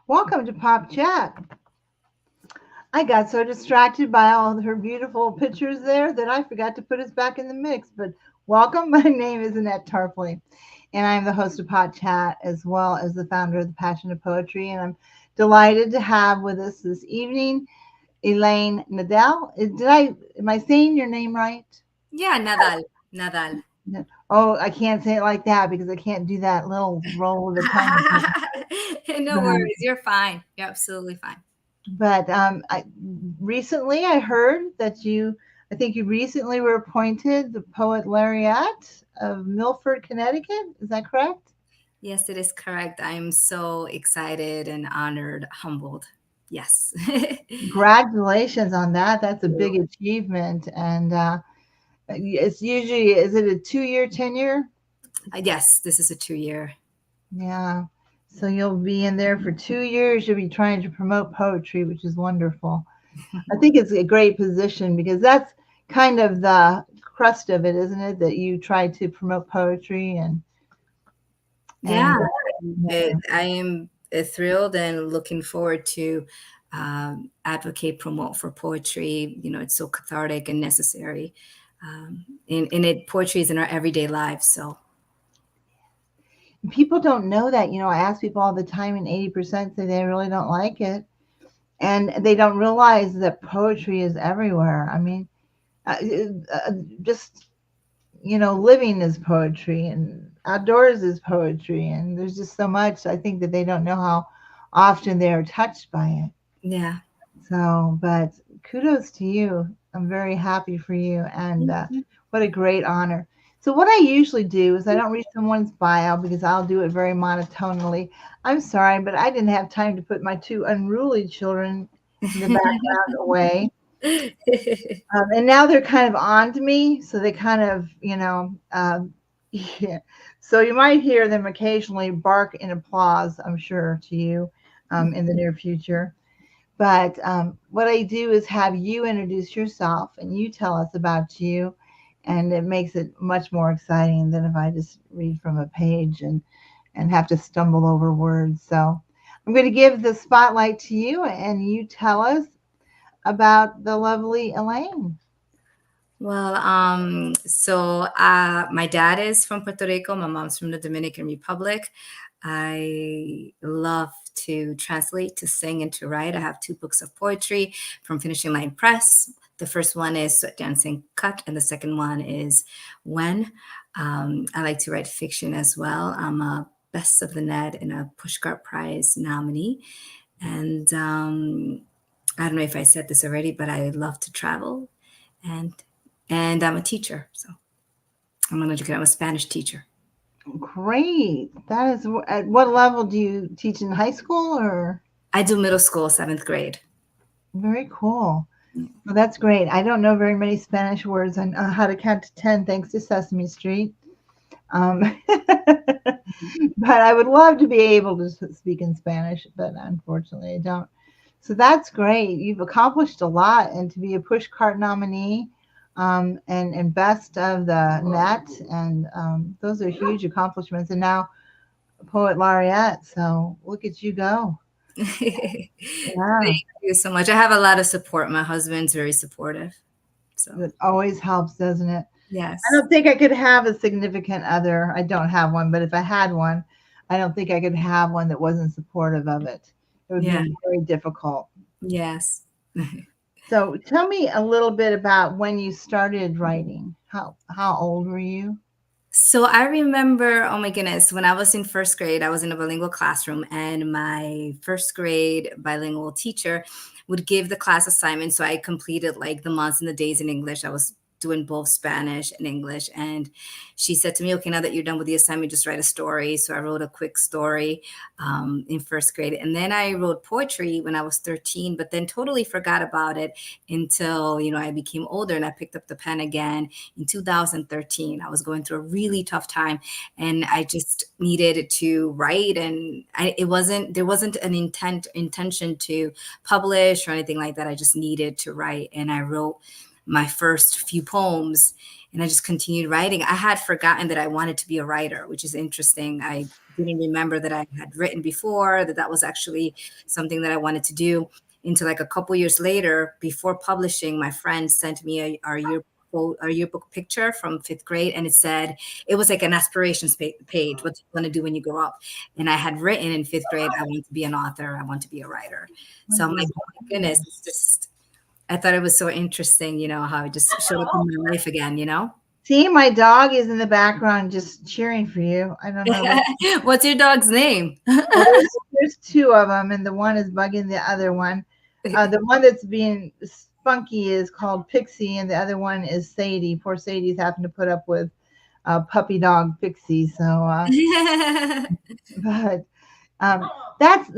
Welcome to Pop Chat. I got so distracted by all of her beautiful pictures there that I forgot to put us back in the mix. But welcome. My name is Annette Tarpley, and I'm the host of Pop Chat as well as the founder of the Passion of Poetry. And I'm delighted to have with us this evening Elaine Nadal. Am I saying your name right? Yeah, Nadal. Nadal. No. Oh, I can't say it like that because I can't do that little roll of the tongue. No worries. You're fine. You're absolutely fine. Recently I heard that I think you recently were appointed the poet laureate of Milford, Connecticut. Is that correct? Yes, it is correct. I'm so excited and honored, humbled. Yes. Congratulations on that. That's a big achievement. And is it a 2 year tenure? Yes, this is a 2 year. Yeah. So you'll be in there for 2 years. You'll be trying to promote poetry, which is wonderful. I think it's a great position because that's kind of the crust of it, isn't it? That you try to promote poetry and Yeah, I am thrilled and looking forward to advocate, promote for poetry. It's so cathartic and necessary. Poetry is in our everyday lives. So, people don't know that. I ask people all the time, and 80% say they really don't like it, and they don't realize that poetry is everywhere. I mean, uh, just living is poetry, and outdoors is poetry, and there's just so much. I think that they don't know how often they are touched by it. yeah. But kudos to you. I'm very happy for you, and what a great honor. So, what I usually do is I don't read someone's bio because I'll do it very monotonely. I'm sorry, but I didn't have time to put my two unruly children in the background away. And now they're kind of on to me, so they kind of, yeah. So you might hear them occasionally bark in applause, I'm sure, to you in the near future. But what I do is have you introduce yourself and you tell us about you. And it makes it much more exciting than if I just read from a page and have to stumble over words. So I'm going to give the spotlight to you and you tell us about the lovely Elaine. Well, my dad is from Puerto Rico. My mom's from the Dominican Republic. I love to translate, to sing, and to write. I have two books of poetry from Finishing Line Press. The first one is Sweat Dancing Cut, and the second one is When. I like to write fiction as well. I'm a Best of the Net and a Pushcart Prize nominee. And I don't know if I said this already, but I love to travel, and I'm a teacher. So I'm a Spanish teacher. Great. That is, at what level do you teach in high school or? I do middle school, seventh grade. Very cool. Well, that's great. I don't know very many Spanish words. I know how to count to 10 thanks to Sesame Street. Um, but I would love to be able to speak in Spanish, but unfortunately I don't. So that's great. You've accomplished a lot, and to be a push cart nominee and best of the net, and those are huge accomplishments. And now poet laureate. So look at you go. Thank Yeah, you so much. I have a lot of support. My husband's very supportive. So, it always helps, doesn't it? I yes. don't think I could have a significant other. I don't have one, but if I had one, I don't think I could have one that wasn't supportive of it. It would Yeah. be very difficult. Yes. So tell me a little bit about when you started writing. How old were you? So I remember, oh my goodness, when I was in first grade, I was in a bilingual classroom, and my first grade bilingual teacher would give the class assignments. So I completed like the months and the days in English. I was doing both Spanish and English. And she said to me, okay, now that you're done with the assignment, just write a story. So I wrote a quick story in first grade. And then I wrote poetry when I was 13, but then totally forgot about it until, I became older and I picked up the pen again in 2013. I was going through a really tough time, and I just needed to write. And there wasn't an intention to publish or anything like that. I just needed to write, and I wrote my first few poems, and I just continued writing. I had forgotten that I wanted to be a writer, which is interesting. I didn't remember that I had written before, that was actually something that I wanted to do, until like a couple years later, before publishing. My friend sent me our yearbook picture from fifth grade, and it was like an aspirations page. What do you want to do when you grow up? And I had written in fifth grade, I want to be an author, I want to be a writer. So I'm like, oh my goodness, it's just, I thought it was so interesting, how it just showed up in my life again. See, my dog is in the background just cheering for you. I don't know. What's your dog's name? Well, there's two of them, and the one is bugging the other one. The one that's being spunky is called Pixie, and the other one is Sadie. Poor Sadie's having to put up with puppy dog Pixie. So, but that's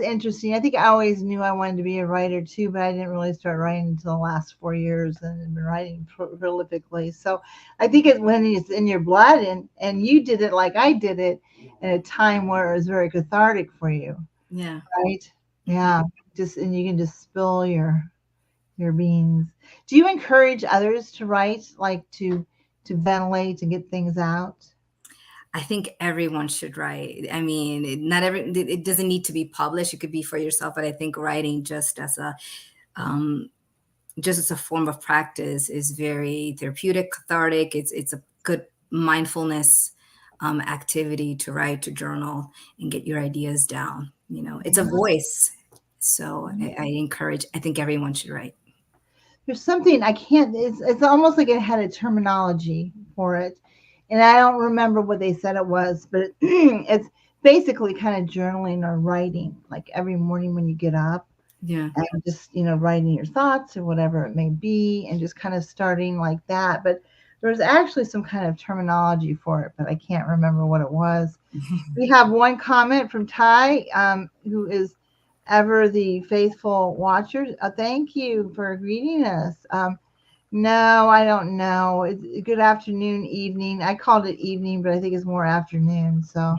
interesting. I think I always knew I wanted to be a writer too, but I didn't really start writing until the last 4 years, and I've been writing prolifically. So I think it's when it's in your blood, and you did it like I did it in a time where it was very cathartic for you. Yeah. Right. Yeah. And you can just spill your beans. Do you encourage others to write, like to ventilate and get things out? I think everyone should write. I mean, it doesn't need to be published. It could be for yourself, but I think writing just as a form of practice is very therapeutic, cathartic. It's a good mindfulness activity to write, to journal, and get your ideas down. It's a voice. So I think everyone should write. There's something I can't. It's almost like it had a terminology for it, and I don't remember what they said it was, but it's basically kind of journaling or writing, like every morning when you get up. Yeah. And just, writing your thoughts or whatever it may be, and just kind of starting like that. But there's actually some kind of terminology for it, but I can't remember what it was. We have one comment from Ty, who is ever the faithful watcher. Thank you for greeting us. No, I don't know. It's good afternoon, evening. I called it evening, but I think it's more afternoon. So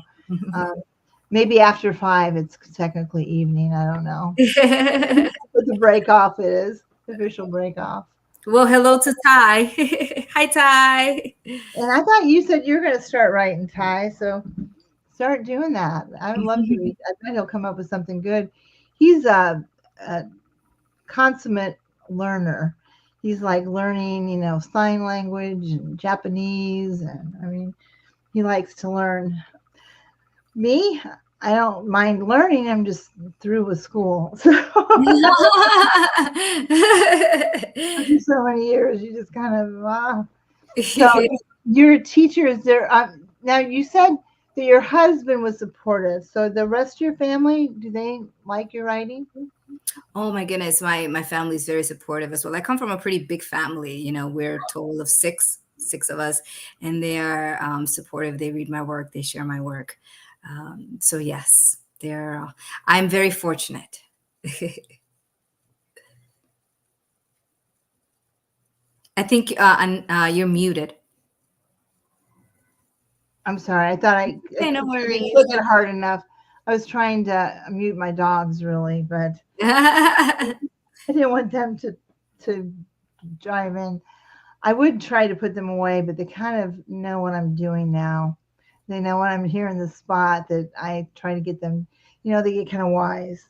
maybe after 5, it's technically evening. I don't know. What the break off is, the official break off. Well, hello to Ty. Hi, Ty. And I thought you said you're going to start writing, Ty. So start doing that. I would love to read. I bet he'll come up with something good. He's a consummate learner. He's like learning, sign language and Japanese. And I mean, he likes to learn. Me, I don't mind learning. I'm just through with school. So, after so many years, you just kind of. So your teacher is there. Now you said that your husband was supportive. So the rest of your family, do they like your writing? Oh my goodness, my family is very supportive as well. I come from a pretty big family. We're a total of six of us, and they are supportive. They read my work. They share my work. So yes, I'm very fortunate. I think you're muted. I'm sorry. I thought I No worries. didn't click it hard enough. I was trying to mute my dogs, really, but I didn't want them to drive in. I would try to put them away, but they kind of know what I'm doing now. They know when I'm here in the spot that I try to get them, they get kind of wise.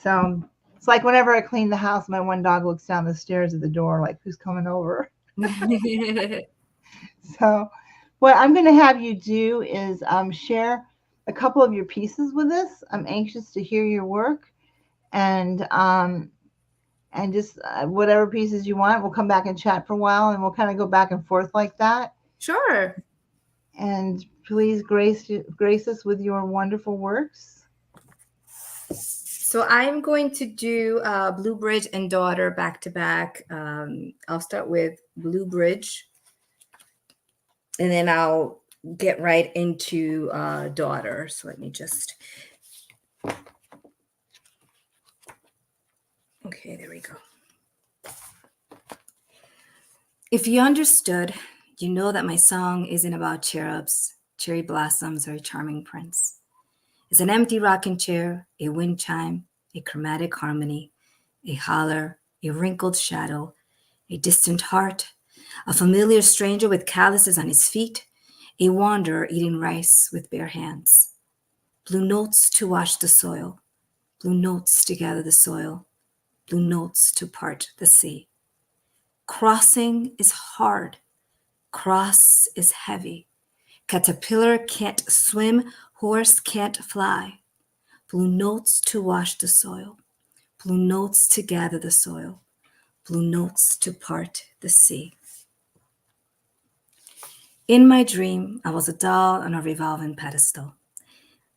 So it's like whenever I clean the house, my one dog looks down the stairs at the door like, who's coming over? So what I'm going to have you do is share a couple of your pieces with us. I'm anxious to hear your work, and just whatever pieces you want. We'll come back and chat for a while, and we'll kind of go back and forth like that. Sure. And please grace us with your wonderful works. So I'm going to do Blue Bridge and Daughter back to back. I'll start with Blue Bridge, and then I'll get right into Daughter. So let me just. Okay, there we go. If you understood, you know that my song isn't about cherubs, cherry blossoms, or a charming prince. It's an empty rocking chair, a wind chime, a chromatic harmony, a holler, a wrinkled shadow, A distant heart, a familiar stranger with calluses on his feet, a wanderer eating rice with bare hands. Blue notes to wash the soil, blue notes to gather the soil, blue notes to part the sea. Crossing is hard, cross is heavy. Caterpillar can't swim, horse can't fly. Blue notes to wash the soil, blue notes to gather the soil, blue notes to part the sea. In my dream, I was a doll on a revolving pedestal.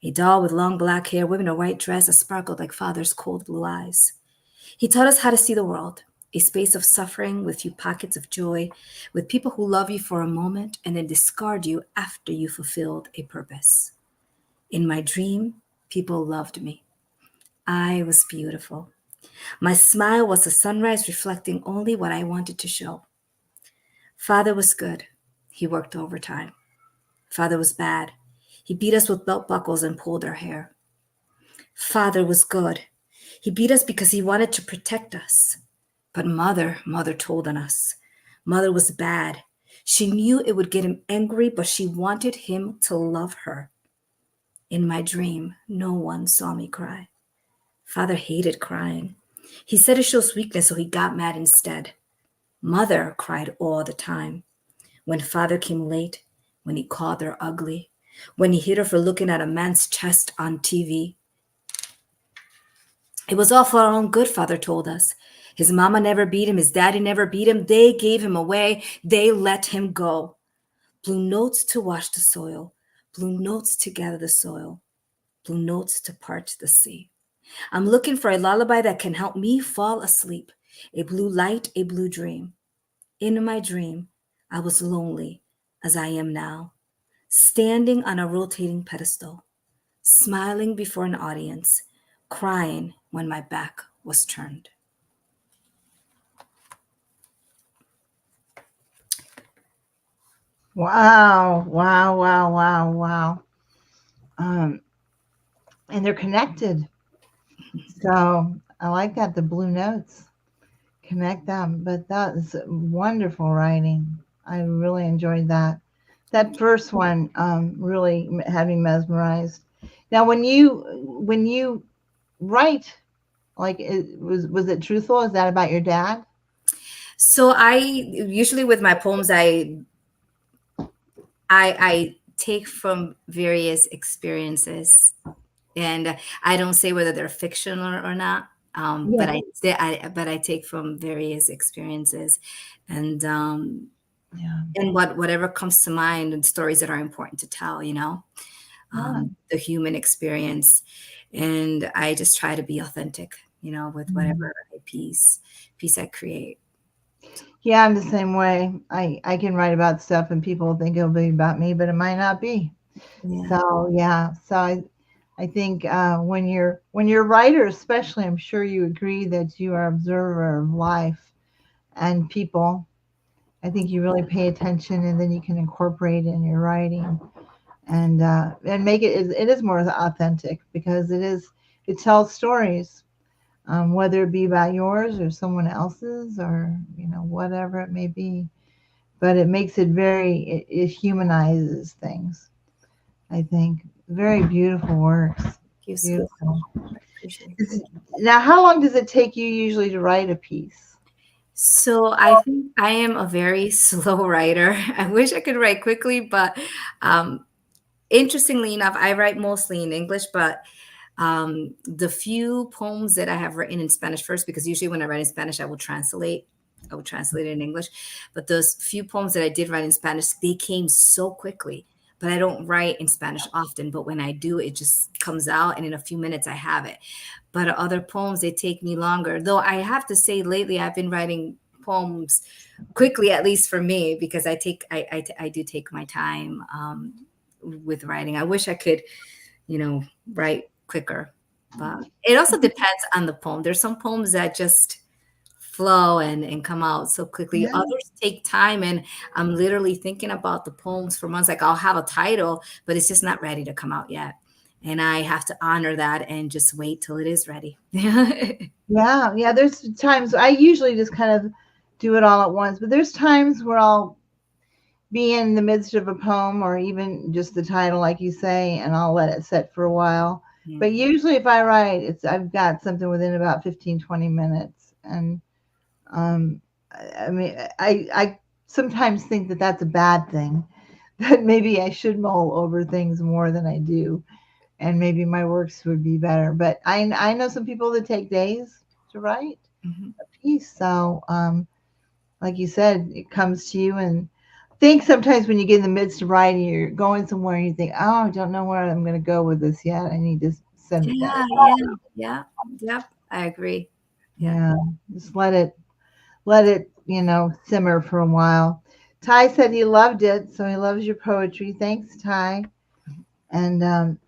A doll with long black hair, wearing a white dress that sparkled like father's cold blue eyes. He taught us how to see the world, a space of suffering with few pockets of joy, with people who love you for a moment and then discard you after you fulfilled a purpose. In my dream, people loved me. I was beautiful. My smile was the sunrise reflecting only what I wanted to show. Father was good. He worked overtime. Father was bad. He beat us with belt buckles and pulled our hair. Father was good. He beat us because he wanted to protect us. But mother told on us. Mother was bad. She knew it would get him angry, but she wanted him to love her. In my dream, no one saw me cry. Father hated crying. He said it shows weakness, so he got mad instead. Mother cried all the time. When father came late, when he called her ugly, when he hit her for looking at a man's chest on TV. It was all for our own good, father told us. His mama never beat him. His daddy never beat him. They gave him away. They let him go. Blue notes to wash the soil. Blue notes to gather the soil. Blue notes to part the sea. I'm looking for a lullaby that can help me fall asleep. A blue light, a blue dream. In my dream, I was lonely as I am now, standing on a rotating pedestal, smiling before an audience, crying when my back was turned. Wow, wow, wow, wow, wow. And they're connected. So I like that, the blue notes. Connect them. But that is wonderful writing. I really enjoyed that. That first one really had me mesmerized. Now, when you write, like, was it truthful? Is that about your dad? So I usually with my poems, I take from various experiences, and I don't say whether they're fictional or not. But Yeah. I take from various experiences, and Yeah. whatever comes to mind, and stories that are important to tell. Yeah. The human experience, and I just try to be authentic. With Mhm. whatever piece I create. Yeah, I'm the same way. I can write about stuff and people think it'll be about me, but it might not be. Yeah. So yeah, so I think when you're a writer, especially, I'm sure you agree that you are observer of life and people. I think you really pay attention, and then you can incorporate it in your writing and make it is more authentic because it tells stories, whether it be about yours or someone else's or whatever it may be. But it makes it it humanizes things. I think very beautiful works. Thank you so Beautiful. much. I appreciate it. Now, how long does it take you usually to write a piece? So I think I am a very slow writer. I wish I could write quickly, but um, interestingly enough, I write mostly in English, but the few poems that I have written in Spanish first, because usually when I write in Spanish, I will translate it in English. But those few poems that I did write in Spanish, they came so quickly. But I don't write in Spanish often. But when I do, it just comes out, and in a few minutes, I have it. But other poems, they take me longer. Though I have to say, lately, I've been writing poems quickly, at least for me, because I do take my time with writing. I wish I could write quicker. But it also depends on the poem. There's some poems that just flow and come out so quickly. Yeah. Others take time, and I'm literally thinking about the poems for months. Like I'll have a title, but it's just not ready to come out yet. And I have to honor that and just wait till it is ready. Yeah, yeah. There's times I usually just kind of do it all at once. But there's times where I'll be in the midst of a poem or even just the title, like you say, and I'll let it sit for a while. But usually if I write, I've got something within about 15, 20 minutes. And um, I mean, I sometimes think that that's a bad thing, that maybe I should mull over things more than I do. And maybe my works would be better. But I know some people that take days to write Mhm. a piece. So, like you said, it comes to you. And I think sometimes when you get in the midst of writing, you're going somewhere and you think, oh, I don't know where I'm going to go with this yet. I need to send it down. Yeah, yeah, yeah, yep. I agree. Yeah. Yeah, just let it, simmer for a while. Ty said he loved it, so he loves your poetry. Thanks, Ty. And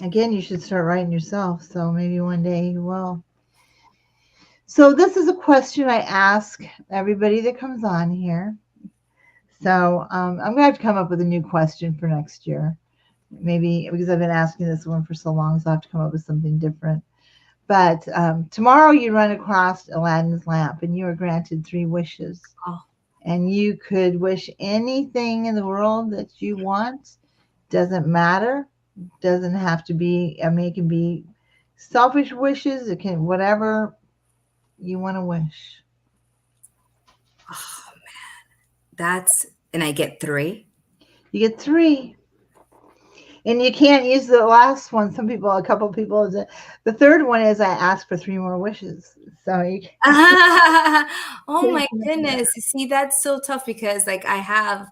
again, you should start writing yourself. So maybe one day you will. So this is a question I ask everybody that comes on here. So I'm gonna have to come up with a new question for next year. Maybe because I've been asking this one for so long, so I have to come up with something different. But tomorrow you run across Aladdin's lamp, and you are granted 3 wishes. Oh, And you could wish anything in the world that you want. Doesn't matter. Doesn't have to be. I mean, it can be selfish wishes. It can whatever you want to wish. oh, and I get 3. You get 3. And you can't use the last one. A couple people, the third one is I ask for 3 more wishes. So you Oh can't. my goodness. You see, that's so tough because like I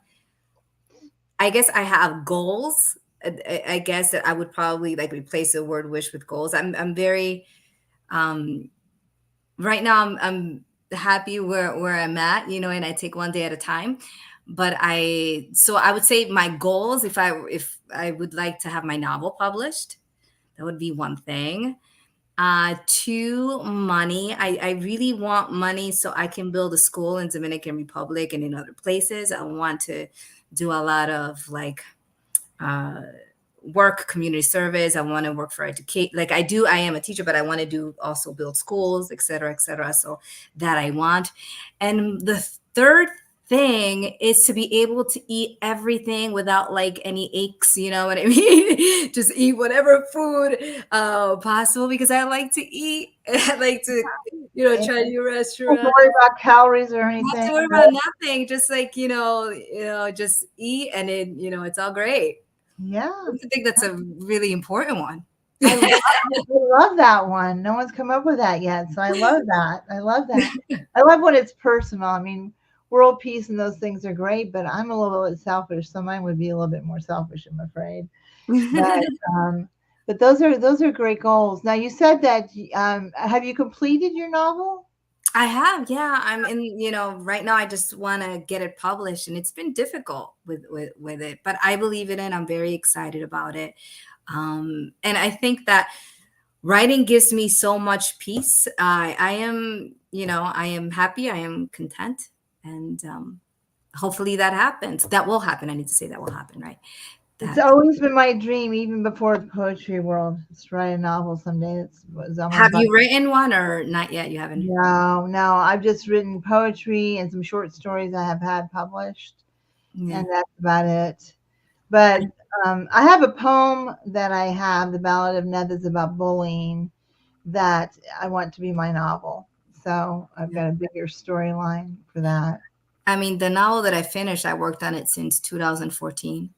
guess I have goals. I guess that I would probably like replace the word wish with goals. I'm very um right now I'm happy where I'm at, and I take one day at a time. But I would say my goals, if I would like to have my novel published, that would be one thing. 2, money. I really want money so I can build a school in Dominican Republic and in other places. I want to do a lot of like uh, work, community service. I want to work for educate. Like I am a teacher, but I want to do also build schools, et cetera, et cetera. So that I want. And the third thing is to be able to eat everything without like any aches, you know what I mean? Just eat whatever food possible because I like to eat. I like to, try new Don't restaurants. worry about calories or Not anything. to worry about nothing. Just like, just eat and it's all great. Yeah. I think that's a really important one. I love that one. No one's come up with that yet. So I love that. I love that. I love when it's personal. I mean, world peace and those things are great, but I'm a little bit selfish, so mine would be a little bit more selfish, I'm afraid. But um, but those are great goals. Now you said that have you completed your novel? I have, yeah. I'm in, right now I just want to get it published and it's been difficult with it, but I believe in it. I'm very excited about it. And I think that writing gives me so much peace. I am, I am happy. I am content. And hopefully that happens. That will happen. I need to say that will happen, right? It's That always been my dream, even before the poetry world, is to write a novel someday. It was on my Have bucket. you written one or not yet? You haven't. No, no, I've just written poetry and some short stories I have had published, Yeah. and that's about it. But I have a poem that I have, The Ballad of Annette, that's about bullying, that I want to be my novel. So I've got a bigger storyline for that. I mean, the novel that I finished, I worked on it since 2014.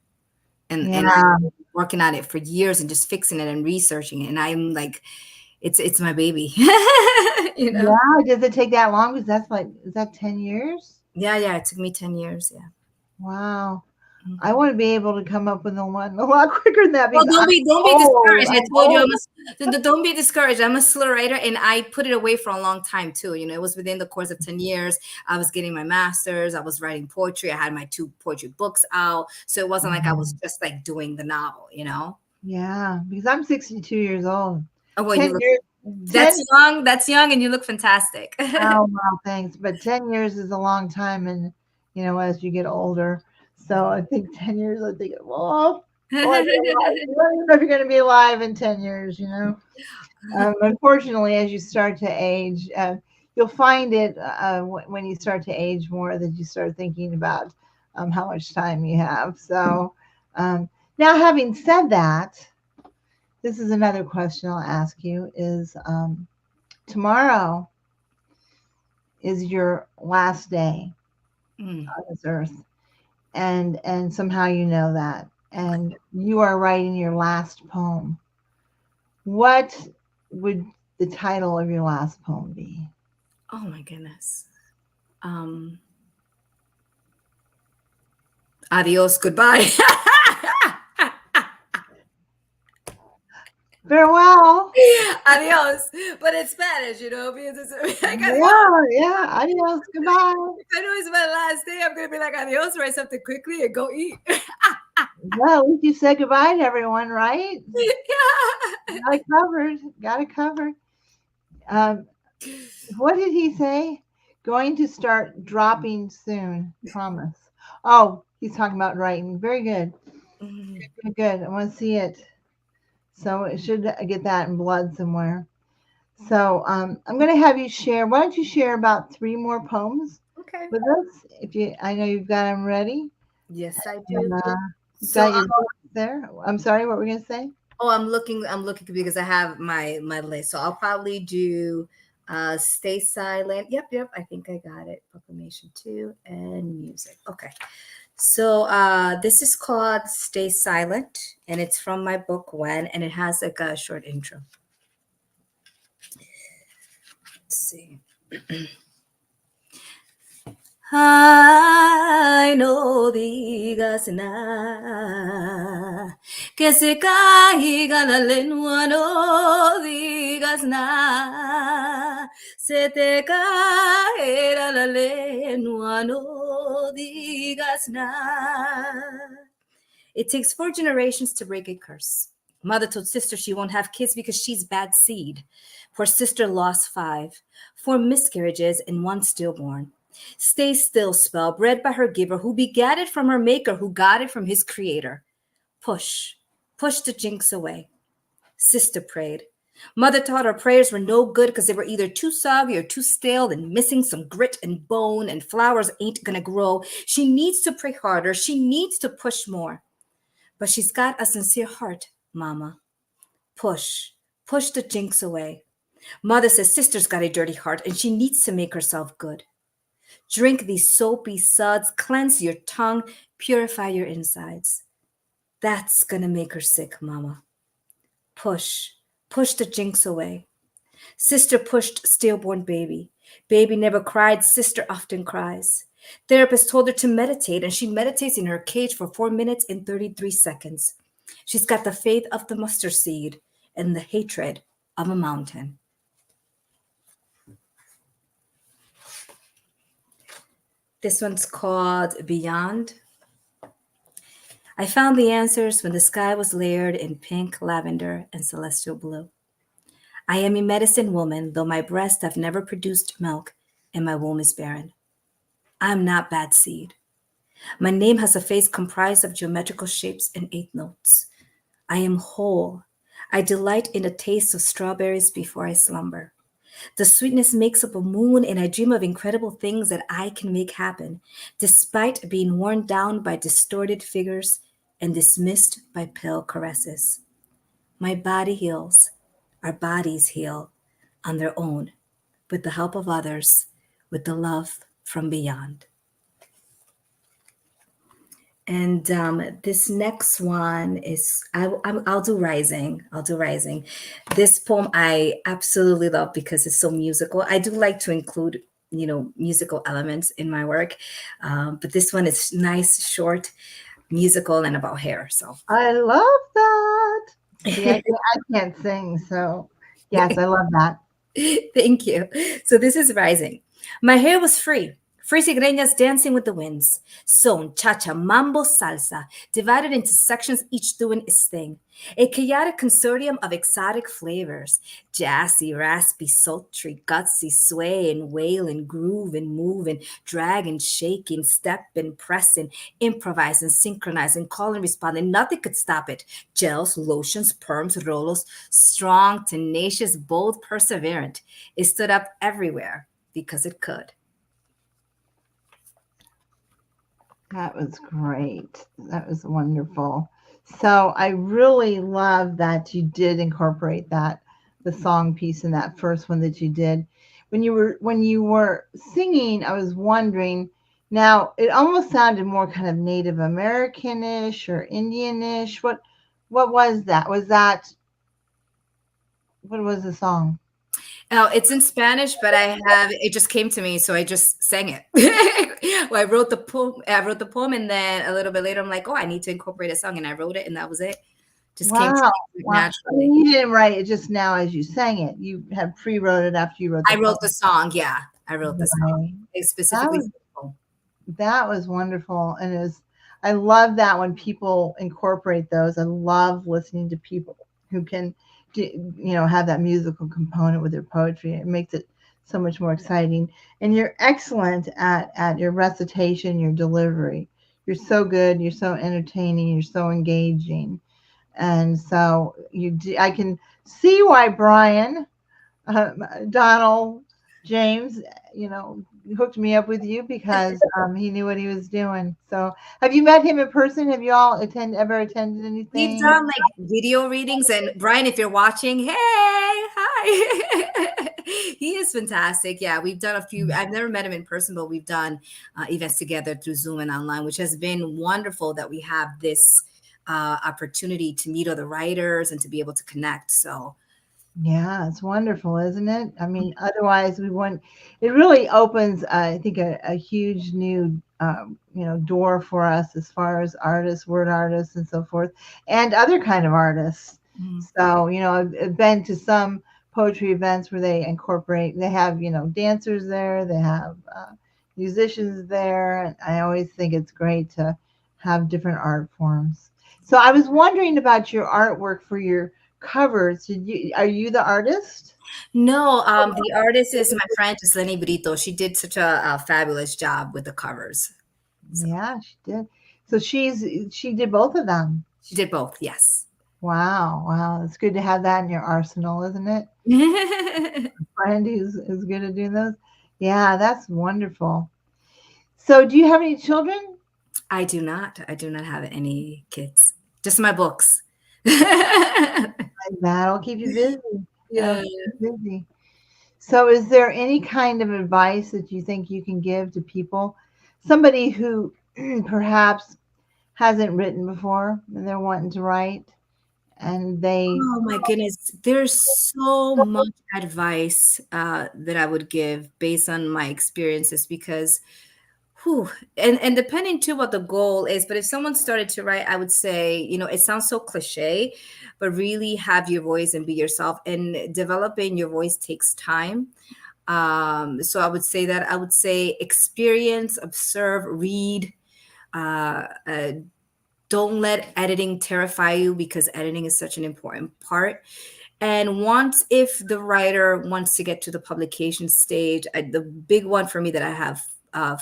And Yeah, I'm working on it for years and just fixing it and researching it. And I'm like, it's my baby, you know? yeah. Does it take that long? Because that's like, is that 10 years? Yeah, yeah. It took me 10 years. Yeah. Wow. I Mhm. want to be able to come up with a one a lot quicker than that Well, because don't be old. discouraged. I I'm told you, old. don't be discouraged. I'm a slow writer, and I put it away for a long time too. It was within the course of 10 years. I was getting my master's. I was writing poetry. I had my 2 poetry books out, so it wasn't like I was just like doing the novel. Yeah, because I'm 62 years old. Oh well, you 10 look. years, 10, That's young. That's young, and you look fantastic. oh, wow, thanks. But 10 years is a long time, and as you get older. So I think 10 years, I think, well, will I be alive? You don't even know if you're going to be alive in 10 years. Unfortunately, as you start to age, you'll find it when you start to age more that you start thinking about how much time you have. So now, having said that, this is another question I'll ask you: is tomorrow is your last day Mm. on this earth, and somehow you know that, and you are writing your last poem. What would the title of your last poem be? Oh my goodness. Um, Adios, goodbye. Farewell. Adios, but in Spanish, because it's like adios. Yeah, yeah. Adios. Goodbye. If I know it's my last day, I'm gonna be like adios, write something quickly, and go eat. Well, at least you said goodbye to everyone, right? Yeah. Got it covered. Got it covered. Um, what did he say? Going to start dropping soon. Promise. Oh, he's talking about writing. Very good. Mhm. Very good. I want to see it. So it should get that in blood somewhere. So I'm going to have you share. Why don't you share about three more poems Okay. with us? If you, I know you've got them ready. Yes, I And, do. you've So, got your book there. I'm sorry. What were we going to say? oh, I'm looking because I have my list. So I'll probably do Stay Silent. Yep, I think I got it. Proclamation 2 and music. Okay. So this is called Stay Silent, and it's from my book When, and it has like a short intro. Let's see. Ay, no digas nada, que se caiga la lengua, no digas nada, se te caerá la lengua, no digas nada. It takes 4 generations to break a curse. Mother told sister she won't have kids because she's bad seed. Poor sister lost 5, 4 miscarriages and 1 stillborn. Stay still spell, bred by her giver, who begat it from her maker, who got it from his creator. Push, push the jinx away. Sister prayed. Mother taught her prayers were no good because they were either too soggy or too stale and missing some grit and bone, and flowers ain't gonna grow. She needs to pray harder. She needs to push more. But she's got a sincere heart, Mama. Push, push the jinx away. Mother says sister's got a dirty heart and she needs to make herself good. Drink these soapy suds, cleanse your tongue, purify your insides. That's gonna make her sick, Mama. Push, push the jinx away. Sister pushed stillborn baby. Baby never cried, sister often cries. Therapist told her to meditate, and she meditates in her cage for 4 minutes and 33 seconds. She's got the faith of the mustard seed and the hatred of a mountain. This one's called Beyond. I found the answers when the sky was layered in pink, lavender, and celestial blue. I am a medicine woman, though my breasts have never produced milk and my womb is barren. I'm not bad seed. My name has a face comprised of geometrical shapes and 8 notes. I am whole. I delight in the taste of strawberries before I slumber. The sweetness makes up a moon, and I dream of incredible things that I can make happen, despite being worn down by distorted figures and dismissed by pale caresses. My body heals. Our bodies heal on their own, with the help of others, with the love from beyond. And this next one is I'll do Rising. I'll do Rising. This poem I absolutely love because it's so musical. I do like to include musical elements in my work, but this one is nice, short, musical, and about hair. So I love that. See, I can't sing, so yes, I love that. thank you. So this is Rising. My hair was free. Free sigreñas dancing with the winds. Son, cha-cha, mambo, salsa, divided into sections, each doing its thing. A chaotic consortium of exotic flavors. Jazzy, raspy, sultry, gutsy, sway and wail and groove and move and drag and shake and step and press and improvise and synchronize and call and respond, and nothing could stop it. Gels, lotions, perms, rolos, strong, tenacious, bold, perseverant. It stood up everywhere. because it could. That was great. That was wonderful. So I really love that you did incorporate that the song piece in that first one that you did. When you were singing, I was wondering. Now it almost sounded more kind of Native Americanish or Indianish. What was that? Was that what was the song? Oh, it's in Spanish, but I have it just came to me, so I just sang it. Well, I wrote the poem, and then a little bit later, I'm like, oh, I need to incorporate a song, and I wrote it, and that was it. Just came to Wow. me Wow. naturally. You didn't write it just now as you sang it. You had pre-wrote it after you wrote the I wrote the poem. song. Yeah, I wrote the song. Right. It's That specifically was for the poem. that was wonderful. And I love that when people incorporate those. I love listening to people who can have that musical component with their poetry. It makes it so much more exciting. And you're excellent at your recitation, your delivery. You're so good, you're so entertaining, you're so engaging. And so I can see why Brian Donald James, you know, hooked me up with you because he knew what he was doing. So, have you met him in person? Have you all ever attended We've anything? done like video readings, and Brian, if you're watching, hey, hi. He is fantastic. Yeah, we've done a few. I've never met him in person, but we've done events together through Zoom and online, which has been wonderful that we have this opportunity to meet other writers and to be able to connect. So, Yeah, it's wonderful, isn't it? I mean, otherwise we wouldn't. It really opens, I think, a huge new, door for us as far as artists, word artists, and so forth, and other kind of artists. mm. So, I've been to some poetry events where they incorporate. They have, dancers there. They have musicians there, and I always think it's great to have different art forms. So, I was wondering about your artwork for your covers. Are you the artist? No, the artist is my friend, Elaine Nadal. She did such a fabulous job with the covers. So Yeah, she did. So she did both of them. she did both. Yes. Wow, wow. It's good to have that in your arsenal, isn't it? A friend who's good at doing those. Yeah, that's wonderful. So do you have any children? I do not. I do not have any kids. Just my books. Like that'll keep you busy. It'll Uh, keep you busy. So is there any kind of advice that you think you can give to people? Somebody who perhaps hasn't written before and they're wanting to write and they oh my goodness, there's so much advice that I would give based on my experiences because whew, and depending too what the goal is, but if someone started to write, I would say, it sounds so cliche, but really have your voice and be yourself. And developing your voice takes time. So I would say experience, observe, read. Uh, don't let editing terrify you because editing is such an important part. And once, if the writer wants to get to the publication stage, the big one for me that I have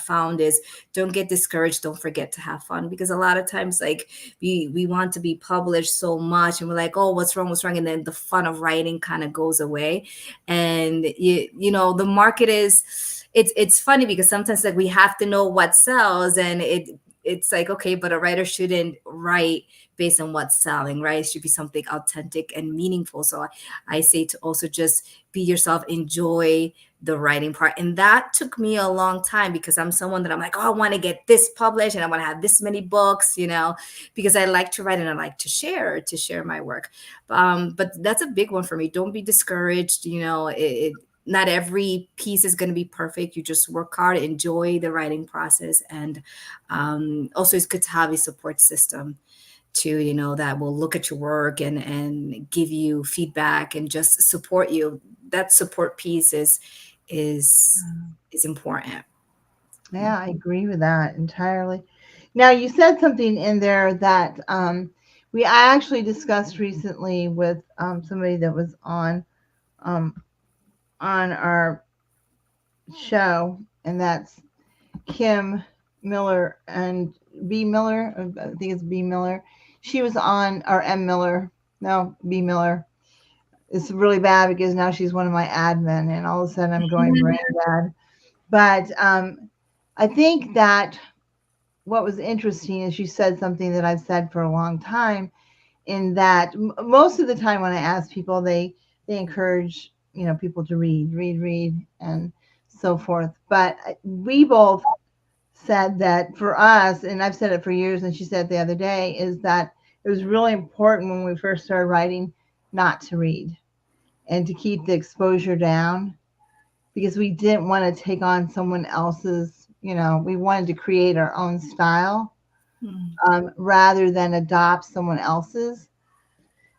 found is don't get discouraged. Don't forget to have fun because a lot of times, like we want to be published so much, and we're like, oh, what's wrong? What's wrong? And then the fun of writing kind of goes away. And the market is. It's funny because sometimes like we have to know what sells, and it's like okay, but a writer shouldn't write based on what's selling, right? It should be something authentic and meaningful. So I say to also just be yourself, enjoy the writing part. And that took me a long time because I'm someone that I'm like, oh, I want to get this published and I want to have this many books, because I like to write and I like to share my work. But that's a big one for me. Don't be discouraged. Not every piece is going to be perfect. You just work hard, enjoy the writing process. And also it's good to have a support system too, that will look at your work and give you feedback and just support you. That support piece is important. Yeah, I agree with that entirely. Now, you said something in there that I actually discussed recently with somebody that was um, on our show, and that's Kim Miller and B Miller. I think it's B Miller. She was on, or M Miller. No, B Miller. It's really bad because now she's one of my admin, and all of a sudden I'm going brain bad. But I think that what was interesting is you said something that I've said for a long time, in that most of the time when I ask people, they encourage, people to read, and so forth. But we both said that for us, and I've said it for years, and she said it the other day, is that it was really important when we first started writing not to read and to keep the exposure down, because we didn't want to take on someone else's, we wanted to create our own style, Mm. rather than adopt someone else's.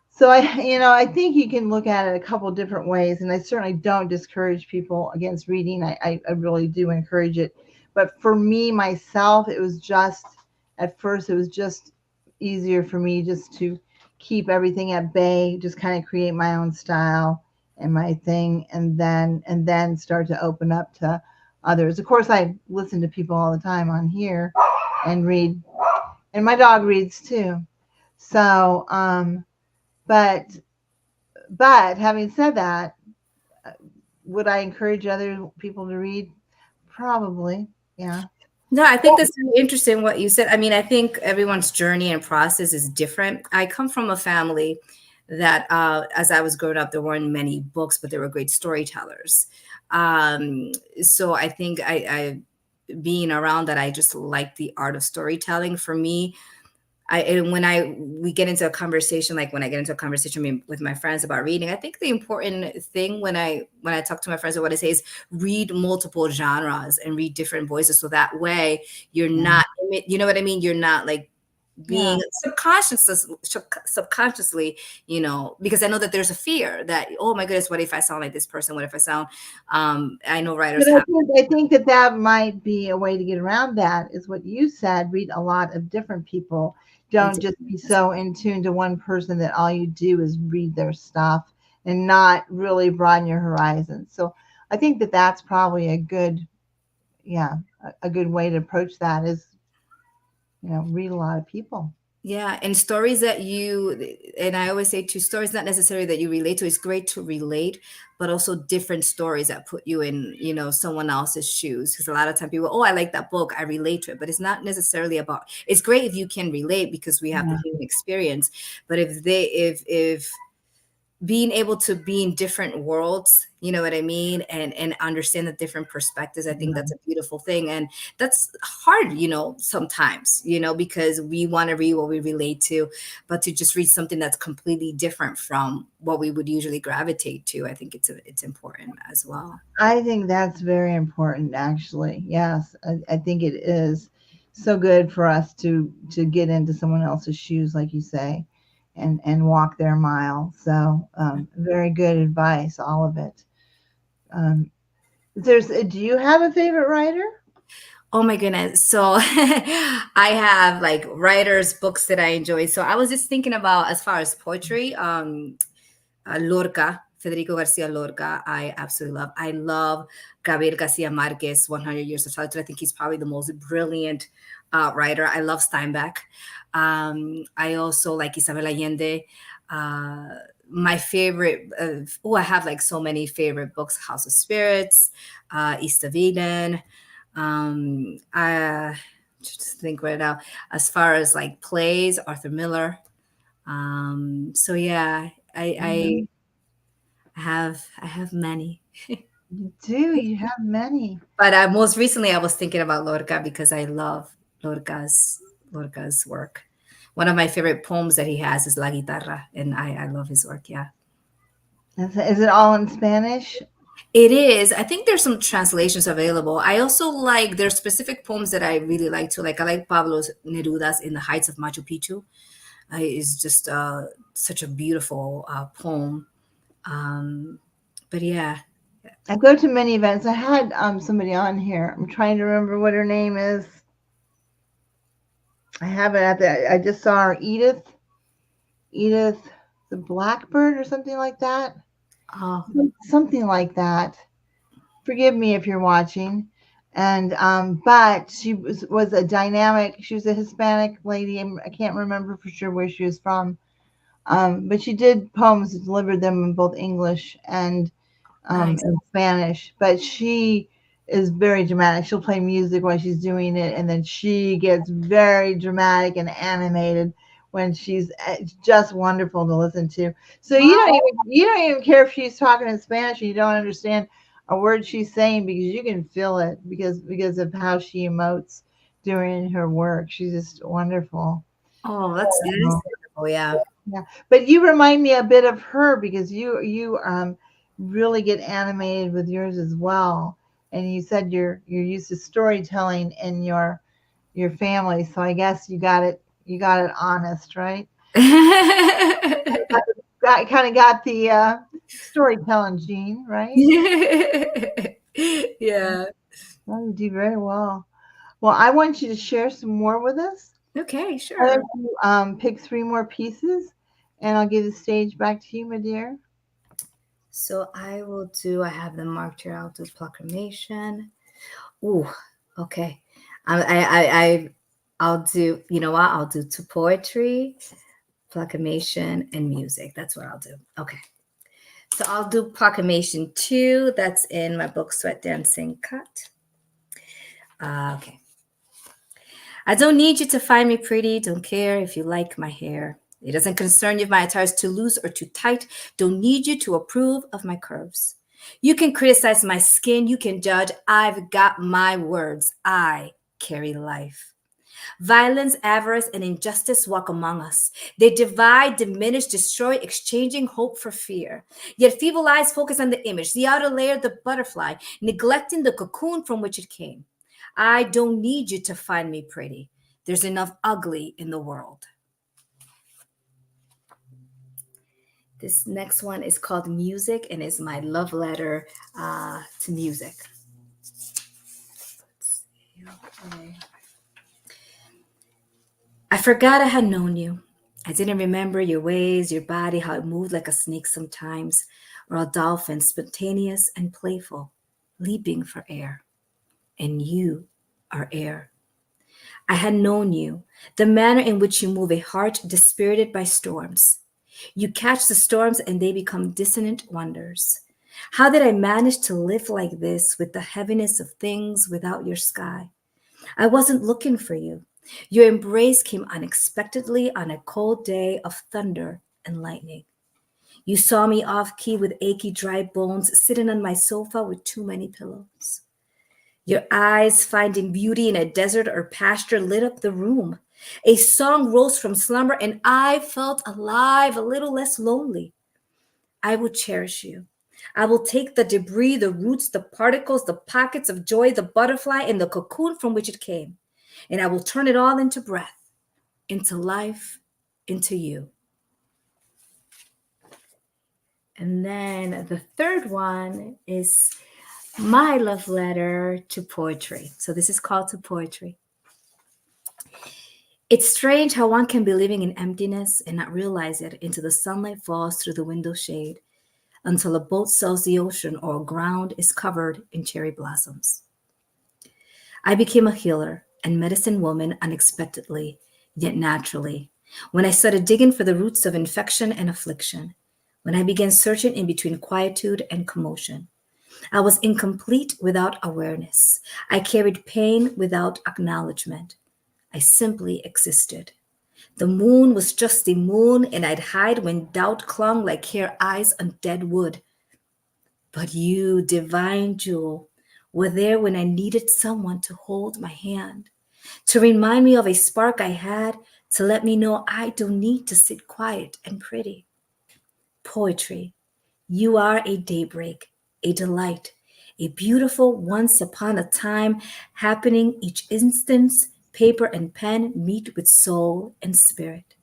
So I think you can look at it a couple different ways, and I certainly don't discourage people against reading. I really do encourage it. But for me myself, it was just, at first it was just easier for me just to keep everything at bay, just kind of create my own style and my thing, and then start to open up to others. Of course, I listen to people all the time on here and read, and my dog reads too. So, but having said that, would I encourage other people to read? Probably. Yeah. No, I think that's really interesting what you said. I mean, I think everyone's journey and process is different. I come from a family that, as I was growing up, there weren't many books, but there were great storytellers. So I think being around that, I just like the art of storytelling. For me, and when we get into a conversation, like when I get into a conversation with my friends about reading, I think the important thing when I talk to my friends, what I say is read multiple genres and read different voices, so that way you're Yeah. not, you know what I mean, you're not like Yeah. being subconsciously, because I know that there's a fear that, oh my goodness, what if I sound like this person, what if I sound, I know But writers I have. think I think that that might be a way to get around that, is what you said. Read a lot of different people. Don't just be so in tune to one person that all you do is read their stuff and not really broaden your horizons. So I think that that's probably a good, yeah, a good way to approach that is, read a lot of people. Yeah, and stories that and I always say two stories, not necessarily that you relate to. It's great to relate, but also different stories that put you in, someone else's shoes. Because a lot of time people, oh, I like that book, I relate to it, but it's not necessarily about. It's great if you can relate because we have the Yeah. human experience. But if being able to be in different worlds, you know what I mean, and understand the different perspectives, I think that's a beautiful thing. And that's hard, sometimes, because we want to read what we relate to, but to just read something that's completely different from what we would usually gravitate to, I think it's important as well. I think that's very important, actually. Yes, I think it is so good for us to get into someone else's shoes, like you say, and walk their mile. So, very good advice, all of it. Um, do you have a favorite writer? Oh my goodness. So I have like writers, books that I enjoy. So I was just thinking about, as far as poetry, Lorca, Federico Garcia Lorca, I absolutely love. I love Gabriel Garcia Marquez, 100 Years of Solitude. I think he's probably the most brilliant writer. I love Steinbeck. I also like Isabel Allende. Uh, my favorite, I have like so many favorite books: House of Spirits, East of Eden. I just think right now, as far as like plays, Arthur Miller. So yeah, I Mhm. I have many. You do. You have many. But most recently, I was thinking about Lorca because I love Lorca's work. One of my favorite poems that he has is La Guitarra, and I love his work. Yeah, Is it all in Spanish? it is. I think there's some translations available. I also like there's specific poems that I really like too. Like I like Pablo Neruda's "In the Heights of Machu Picchu." Is just such a beautiful poem. Um, but yeah, I go to many events. I had somebody on here. I'm trying to remember what her name is. I have it at the. I just saw her, Edith the Blackbird or something like that. oh, Something like that. Forgive me if you're watching. And but she was a dynamic. She was a Hispanic lady. I can't remember for sure where she was from. But she did poems, delivered them in both English and nice. in Spanish. But she is very dramatic. She'll play music while she's doing it, and then she gets very dramatic and animated when she's it's just wonderful to listen to. So you don't even care if she's talking in Spanish and you don't understand a word she's saying because you can feel it because of how she emotes during her work. She's just wonderful. Oh, that is wonderful. Yeah. Yeah, but you remind me a bit of her because you really get animated with yours as well. And you said you're used to storytelling in your family, so I guess you got it honest, right? Got kind of got the storytelling gene, right? Yeah. Well, you do very well. Well, I want you to share some more with us. Okay, Why sure. don't you pick three more pieces, and I'll give the stage back to you, my dear. So I have them marked here. I'll do proclamation. Ooh, okay. I'll do, you know what? I'll do to poetry, proclamation, and music. That's what I'll do. Okay. So I'll do proclamation 2. That's in my book, Sweat Dancing Cut. Okay. I don't need you to find me pretty. Don't care if you like my hair. It doesn't concern you if my attire is too loose or too tight. Don't need you to approve of my curves. You can criticize my skin. You can judge. I've got my words. I carry life. Violence, avarice, and injustice walk among us. They divide, diminish, destroy, exchanging hope for fear. Yet feeble eyes focus on the image, the outer layer, the butterfly, neglecting the cocoon from which it came. I don't need you to find me pretty. There's enough ugly in the world. This next one is called Music and is my love letter to music. Okay. I forgot I had known you. I didn't remember your ways, your body, how it moved like a snake sometimes, or a dolphin, spontaneous and playful, leaping for air. And you are air. I had known you, the manner in which you move a heart dispirited by storms. You catch the storms and they become dissonant wonders. How did I manage to live like this with the heaviness of things without your sky? I wasn't looking for you. Your embrace came unexpectedly on a cold day of thunder and lightning. You saw me off key with achy, dry bones, sitting on my sofa with too many pillows. Your eyes, finding beauty in a desert or pasture, lit up the room. A song rose from slumber, and I felt alive, a little less lonely. I will cherish you. I will take the debris, the roots, the particles, the pockets of joy, the butterfly, and the cocoon from which it came, and I will turn it all into breath, into life, into you. And then the third one is my love letter to poetry. So this is called To Poetry. It's strange how one can be living in emptiness and not realize it until the sunlight falls through the window shade, until a boat sails the ocean or ground is covered in cherry blossoms. I became a healer and medicine woman unexpectedly, yet naturally, when I started digging for the roots of infection and affliction, when I began searching in between quietude and commotion. I was incomplete without awareness. I carried pain without acknowledgement. I simply existed. The moon was just the moon, and I'd hide when doubt clung like hare eyes on dead wood. But you, divine jewel, were there when I needed someone to hold my hand, to remind me of a spark I had, to let me know I don't need to sit quiet and pretty. Poetry, you are a daybreak, a delight, a beautiful once upon a time happening each instance, paper and pen meet with soul and spirit.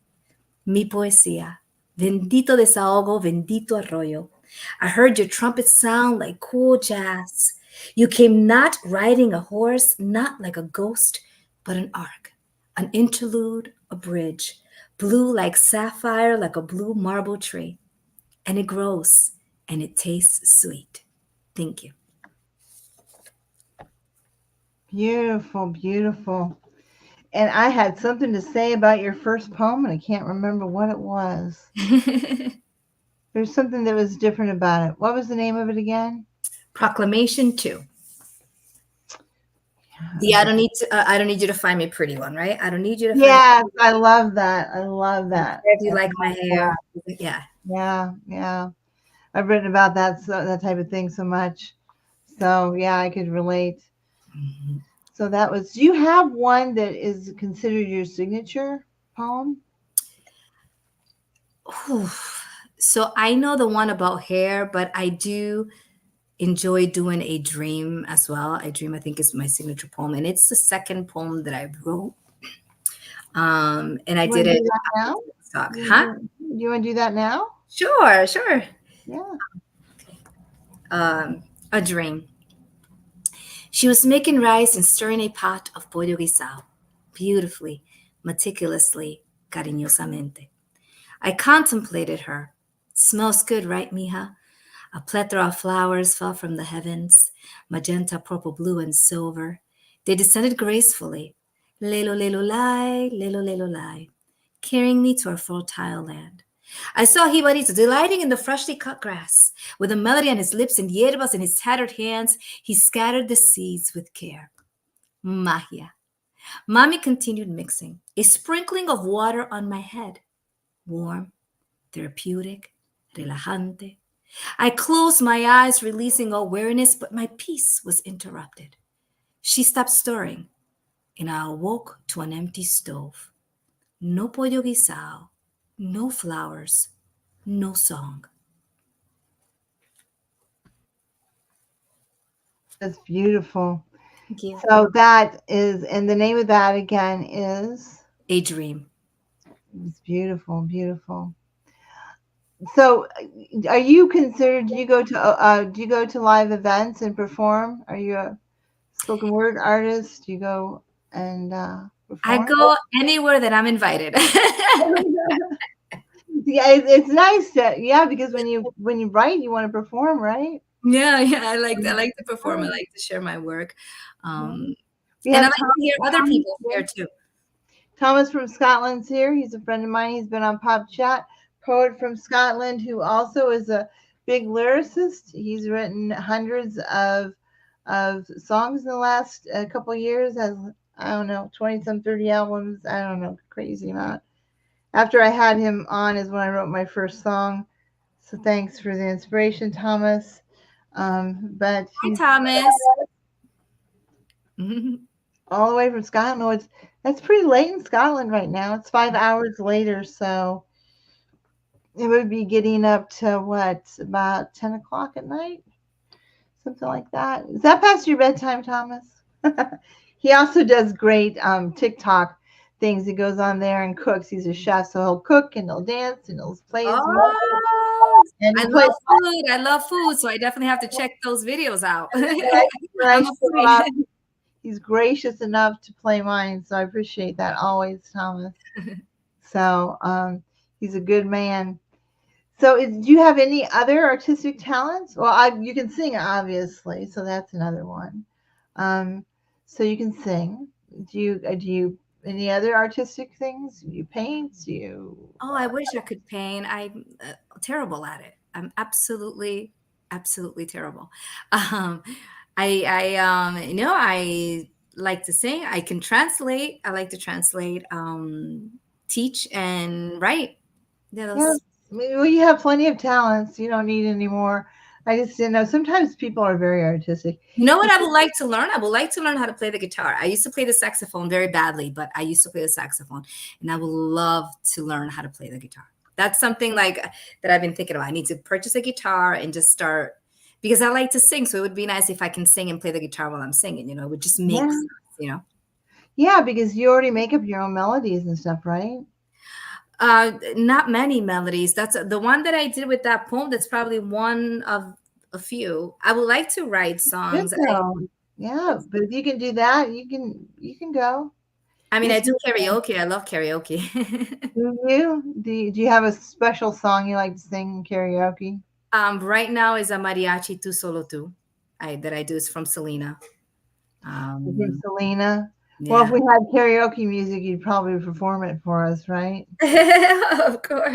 Mi poesía, bendito desahogo, bendito arroyo. I heard your trumpet sound like cool jazz. You came not riding a horse, not like a ghost, but an ark, an interlude, a bridge, blue like sapphire, like a blue marble tree. And it grows and it tastes sweet. Thank you. Beautiful, beautiful. And I had something to say about your first poem, and I can't remember what it was. There's something that was different about it. What was the name of it again? Proclamation 2. Yeah, I don't need to. I don't need you to find me a pretty one, right? I don't need you to find me. Yes, I love that. I love I don't that. care if you I like my love hair. that. Yeah. Yeah, yeah. I've written about that that type of thing so much. So yeah, I could relate. Mhm. So that was. Do you have one that is considered your signature poem? Whew. So I know the one about hair, but I do enjoy doing a dream as well. I dream, I think, is my signature poem, and it's the second poem that I wrote. And I You want did to it do that now? talk, You huh? want you want to do that now? Sure, sure. Yeah. A dream. She was making rice and stirring a pot of pollo guisado, beautifully, meticulously, cariñosamente. I contemplated her. Smells good, right, mija? A plethora of flowers fell from the heavens, magenta, purple, blue, and silver. They descended gracefully, lelo lelo lai, lelo lelo lai, carrying me to our fertile land. I saw Jibarito delighting in the freshly cut grass. With a melody on his lips and hierbas in his tattered hands, he scattered the seeds with care. Magia. Mommy continued mixing, a sprinkling of water on my head. Warm, therapeutic, relajante. I closed my eyes, releasing awareness, but my peace was interrupted. She stopped stirring, and I awoke to an empty stove. No pollo guisado, no flowers, no song. That's beautiful. Thank you. So that is, and the name of that again is. A dream. It's beautiful, beautiful. So, are you considered? Do you go to live events and perform? Are you a spoken word artist? Do you go and I perform? go anywhere that I'm invited. Yeah, it's nice that yeah, because when you write, you want to perform, right? Yeah, yeah, I Mhm. like to perform. I like to share my work. Yeah. Um, We and I have like to hear other Thomas people here. share too. Thomas from Scotland's here. He's a friend of mine. He's been on Pop Chat. Poet from Scotland, who also is a big lyricist. He's written hundreds of songs in the last couple of years. Has I don't know 20 some 30 albums. I don't know, crazy amount. After I had him on is when I wrote my first song. So thanks for the inspiration, Thomas. But Hi, he's Thomas. all the way from Scotland. Oh, it's pretty late in Scotland right now. It's 5 hours later, so it would be getting up to what, about 10 o'clock at night? Something like that. Is that past your bedtime, Thomas? He also does great TikTok things. He goes on there and cooks. He's a chef, so he'll cook and he'll dance and he'll play his music Oh, and I he plays. love food. I love food. So I definitely have to check those videos out. When I I'm a show foodie. up, he's gracious enough to play mine, so I appreciate that always, Thomas. So he's a good man. So, do you have any other artistic talents? Well, you can sing, obviously, so that's another one. Um, so you can sing. Do you any other artistic things? Do you paint? Do you? Oh, I wish I could paint. I'm terrible at it. I'm absolutely, absolutely terrible. Um, I like to sing. I can translate. I like to translate, teach, and write. Yeah, Yeah, those. I mean, well, you have plenty of talents. You don't need any more. I just didn't know. Sometimes people are very artistic. You know what I would like to learn? I would like to learn how to play the guitar. I used to play the saxophone very badly, but I used to play the saxophone, and I would love to learn how to play the guitar. That's something like that I've been thinking about. I need to purchase a guitar and just start because I like to sing. So it would be nice if I can sing and play the guitar while I'm singing. You know, it would just make Yeah, sense. You know, yeah, because you already make up your own melodies and stuff, right? not many melodies. That's the one that I did with that poem. That's probably one of a few. I would like to write Good songs. though. Yeah, but if you can do that, you can go. I mean, I Just do karaoke. I love karaoke. do you have a special song you like to sing in karaoke? Right now is a mariachi tu solo tu. That I do is from Selena. From Um, Selena. Well, if yeah, we had karaoke music, you'd probably perform it for us, right? of course.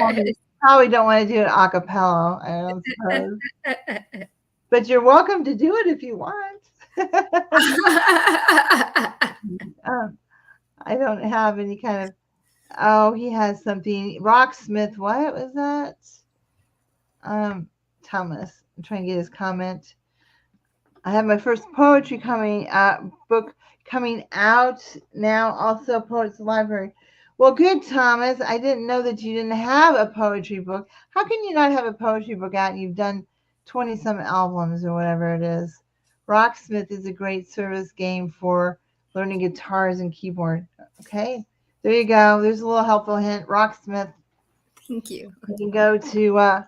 Probably don't want to do it a cappella, I don't suppose. But you're welcome to do it if you want. um, I don't have any kind of. Oh, he has something. Rocksmith. What was that? Um, Thomas. I'm trying to get his comment. I have my first poetry coming book coming out now. Also, Poets Library. Well, good, Thomas. I didn't know that you didn't have a poetry book. How can you not have a poetry book out? And you've done 20 some albums or whatever it is. Rocksmith is a great service game for learning guitars and keyboard. Okay, there you go. There's a little helpful hint. Rocksmith. Thank you. You can go to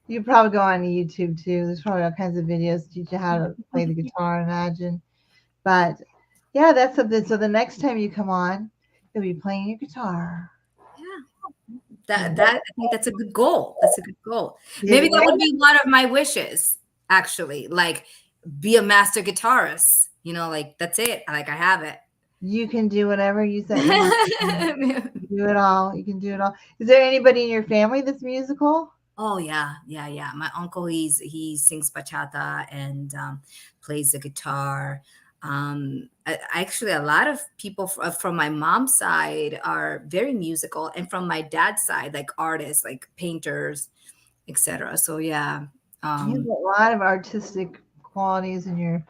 you can probably go on YouTube too. There's probably all kinds of videos to teach you how to play the guitar, I imagine. But yeah, that's something. So the next time you come on, you'll be playing your guitar. Yeah. Yeah. That I think that's a good goal. That's a good goal. Maybe that would Right? be one of my wishes, actually. Like be a master guitarist. Like that's it. Like I have it. You can do whatever you set your mind to. Do it all. You can do it all. Is there anybody in your family that's musical? Oh yeah, yeah, yeah. My uncle, he sings bachata and plays the guitar. Actually, a lot of people from my mom's side are very musical, and from my dad's side, like artists, like painters, etc. So yeah, You have um, a lot of artistic qualities in your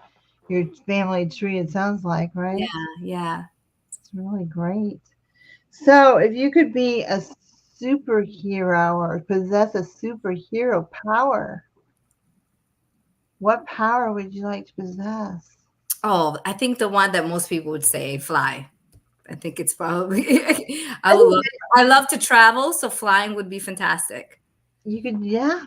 family tree. It sounds like, yeah, right? yeah. It's really great. So, if you could be a superhero or possess a superhero power, what power would you like to possess? Oh, I think the one that most people would say, fly. I think it's probably. I I would think love. I love to travel, so flying would be fantastic. you could, yeah,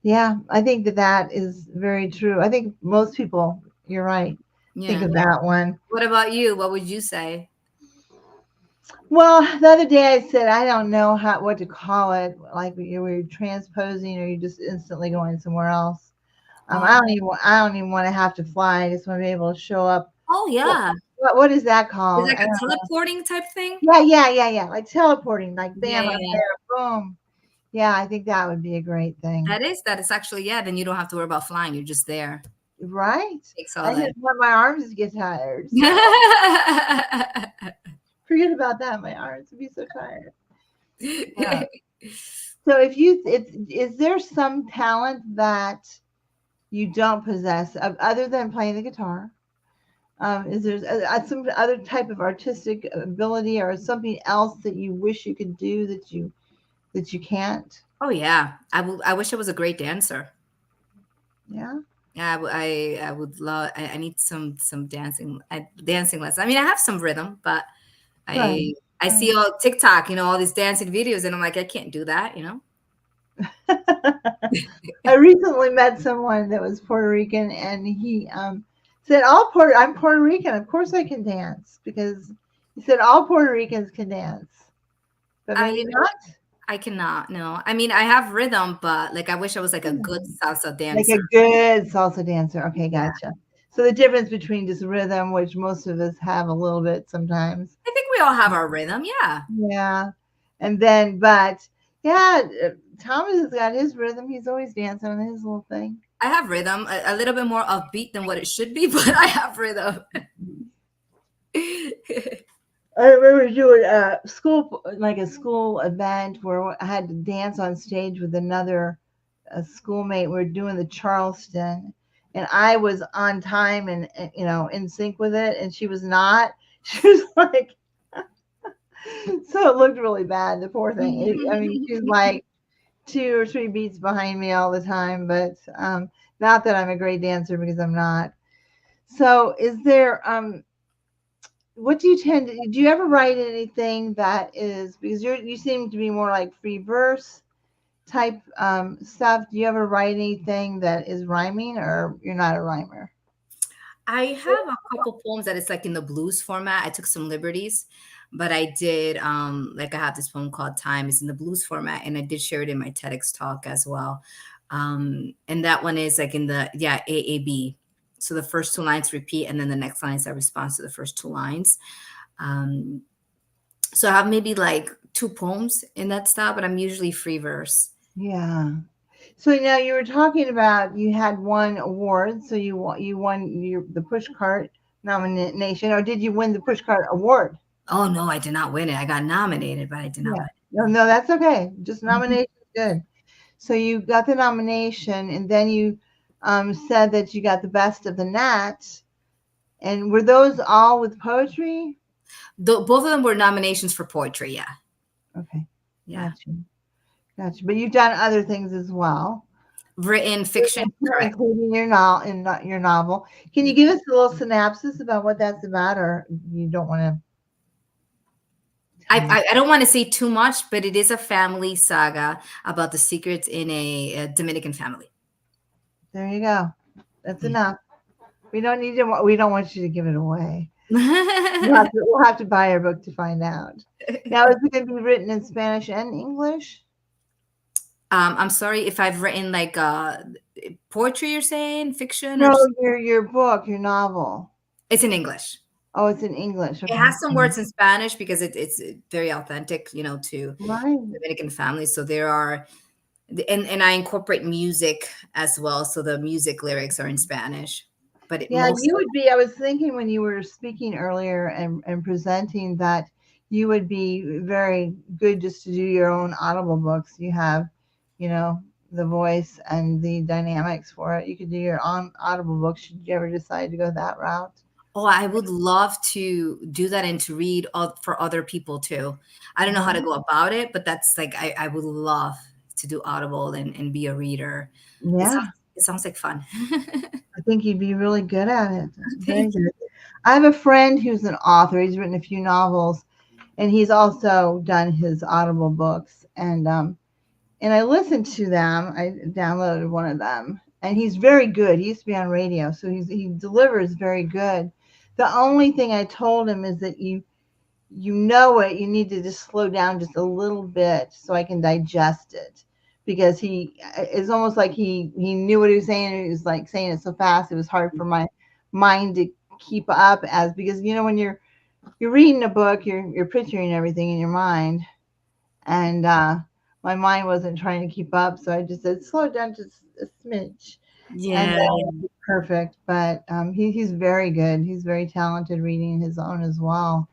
yeah. I think that that is very true. I think most people, you're right, think Yeah. of that one. What about you? What would you say? Well, the other day I said I don't know what to call it, like you were transposing or you just instantly going somewhere else. Oh, I don't even want to have to fly. I just want to be able to show up. oh What yeah. what is that It's called? like a teleporting type thing? Yeah, yeah, yeah, yeah. Like teleporting, like Yeah, bam, yeah, I'm yeah. there, boom. Yeah, I think that would be a great thing. That is actually, yeah, then you don't have to worry about flying. You're just there. Right? Takes all I that. just want my arms to get tired. So forget about that. My arms would be so tired. Yeah. So if is there some talent that you don't possess other than playing the guitar? Is there some other type of artistic ability or something else that you wish you could do that you can't? Oh yeah. I wish I was a great dancer. Yeah. Yeah, I would love I need some dancing lessons. I mean, I have some rhythm, but Right. I see all TikTok, all these dancing videos, and I'm like, I can't do that. I recently met someone that was Puerto Rican, and he said, I'm Puerto Rican. Of course I can dance," because he said all Puerto Ricans can dance, but I maybe not. I cannot. No. I mean, I have rhythm, but like I wish I was like a good salsa Like dancer. a good salsa dancer. Okay, Yeah. gotcha. So the difference between just rhythm, which most of us have a little bit sometimes, I think we all have our rhythm. Yeah. yeah, and then but yeah, Thomas has got his rhythm. He's always dancing on his little thing. I have rhythm, a little bit more upbeat than what it should be, but I have rhythm. I remember doing a school event where I had to dance on stage with another schoolmate. We were doing the Charleston, and I was on time and in sync with it, and she was not. She was like, so it looked really bad. The poor thing. I mean, she was like 2 or 3 beats behind me all the time, but not that I'm a great dancer because I'm not. So, is there what do you tend to do? You ever write anything that is because you seem to be more like free verse type stuff? Do you ever write anything that is rhyming, or you're not a rhymer? I have a couple poems that it's like in the blues format. I took some liberties, but I did like I have this poem called Time. It's in the blues format, and I did share it in my TEDx talk as well. And that one is like in the AAB. So the first two lines repeat, and then the next line is a response to the first two lines. Um, so I have maybe like two poems in that style, but I'm usually free verse. Yeah. So now you were talking about you had one award, so you won the pushcart nomination, or did you win the pushcart award? Oh no, I did not win it. I got nominated, but I did not Yeah. No, no, that's okay. Just win. nomination is good. So you got the nomination, and then you said that you got the best of the Nat. And were those all with poetry? Both of them were nominations for poetry. Yeah, Okay, yeah. gotcha, gotcha. But you've done other things as well, Written fiction, correct. including your novel. Can you give us a little synopsis about what that's about, or you don't want to I, tell us? I don't want to say too much, but it is a family saga about the secrets in a Dominican family. There you go. That's Yeah. enough. We don't need to. We don't want you to give it away. We'll have to buy your book to find out. Now, is it going to be written in Spanish and English? I'm sorry if I've written like poetry. You're saying fiction, or No, your book, your novel. it's in English. Oh, it's in English. It Okay. has some words in Spanish because it's very authentic, to Right. Dominican families. So there are, and I incorporate music as well. So the music lyrics are in Spanish, but Yeah, most you would be. I was thinking when you were speaking earlier and presenting that you would be very good just to do your own audible books. You have, you know, the voice and the dynamics for it. You could do your own audible books should you ever decide to go that route. Oh, I would love to do that and to read for other people too. I don't know how to Right. go about it, but that's like I would love to do Audible and be a reader. It sounds Yeah, it sounds like fun. I think you'd be really good at it. Very Thank you. good. I have a friend who's an author. He's written a few novels, and he's also done his audible books. And I listened to them. I downloaded one of them, and he's very good. He used to be on radio, so he delivers very good. The only thing I told him is that you know it. You need to just slow down just a little bit so I can digest it, because he it's almost like he knew what he was saying. And he was like saying it so fast it was hard for my mind to keep up as because when you're reading a book, you're picturing everything in your mind, and my mind wasn't trying to keep up, so I just said slow down just a smidge, and Yeah. perfect. But he's very good. He's very talented reading his own as well.